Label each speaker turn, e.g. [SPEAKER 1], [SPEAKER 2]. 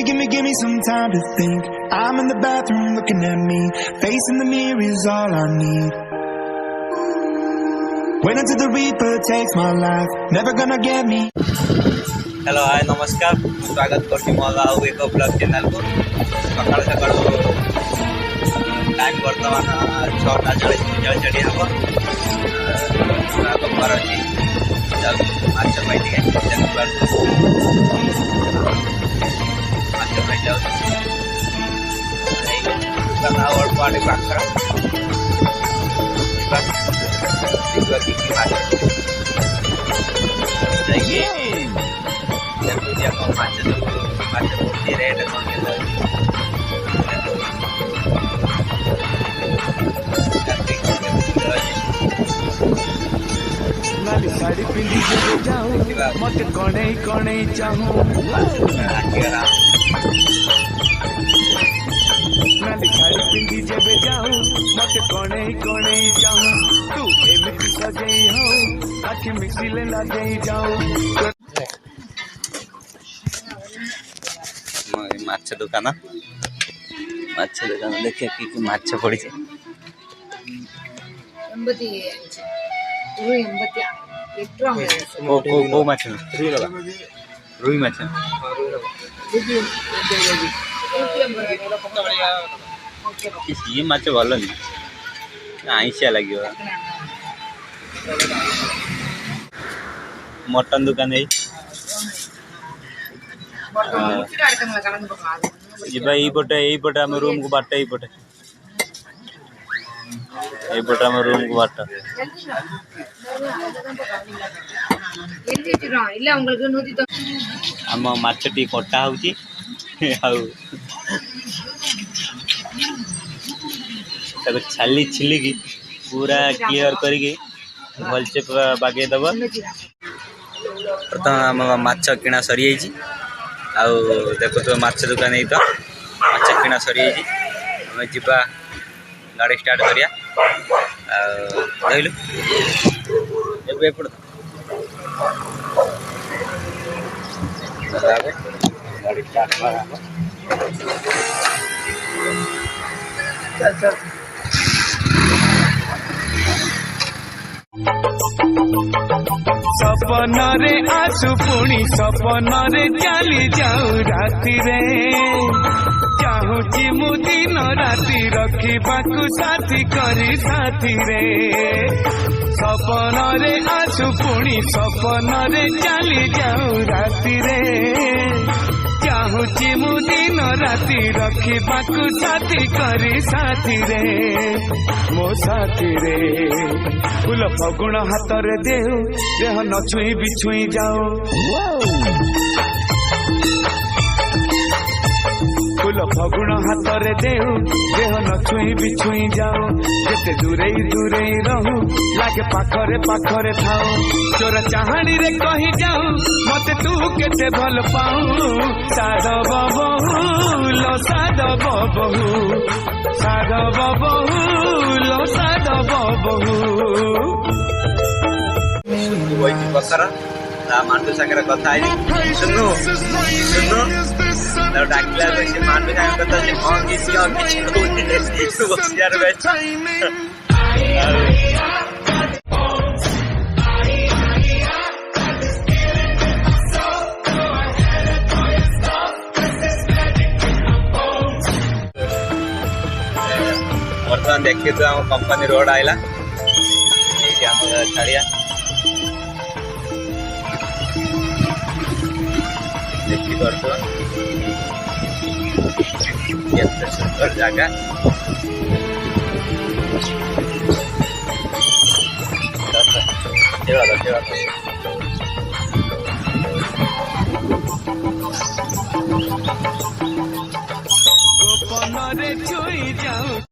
[SPEAKER 1] give me some time to think. I'm in the bathroom looking at me. Facing the mirror is all I need. Wait until the Reaper takes my life. Never gonna get me.
[SPEAKER 2] Hello hi नमस्कार स्वागत करती मोला आउ एक blog channel को सकाल सकाल time बर्तमान 6:40 चढ़ी हम घर अच्छी माछ पाई माछ पाई जाऊ अल्प आड़े पाखर रेट
[SPEAKER 1] नाली साड़ी पिंडी जब जाऊं मत कणे कणे चाहूं नाली साड़ी पिंडी जब जाऊं मत कणे कणे चाहूं तू एमिति सजई हो आखि मिसिले लगई जाऊं
[SPEAKER 2] माछ दुकान देखिए कि माछ पड़ी रुई माछ ये माछ भल नहीं आईसिया लगे मटन दुकान है यहीपटे आम रूम को बाट यहीपटे आम रूम को बाट आम माछटी कटा हो छाली छिलिकी पूरा क्लीयर करके भलसे बागेदब प्रथम आम माछ किणा सरी जाइए आउ देखो तो माछ दुकान ही तो माछ किणा सरी आम जा गाड़ी स्टार्ट करिया गाड़ी स्टार्ट चल
[SPEAKER 1] सपन रे आसु पुणी सपन रे चली जाऊ राति रे चाहूची मु दिन राति रखिबाकू साथी करी साथी रे सपन रे आसु पुणी सपन रे चली जाऊ राति रे चाहूची मु दिन राति रखिबाकू साथी करी साथी रे मो साथी रे फूल फगुण हाथ रे देव देह न छुई बिछुई जाओ फूल फगुण हाथ रे देव देह न छुई बिछुई जाओ जेते दूरे दूरे रहू लागे पाखरे पाखरे थाओ चोर चाहाणी रे कही जाऊ मते तू केते भल पाऊ साधव बहु लो साधव बहु साधव बहु लो साधव बहु मांडू सागर कथा सुनु सुनु डाकिला से मांडू सागर कथा से हाँ किसी और बसियार बर्तमान देखिए तो आम कंपनी रोड आइला छाड़िया देखी केते सुंदर जगह गोपन रे छुई जाऊ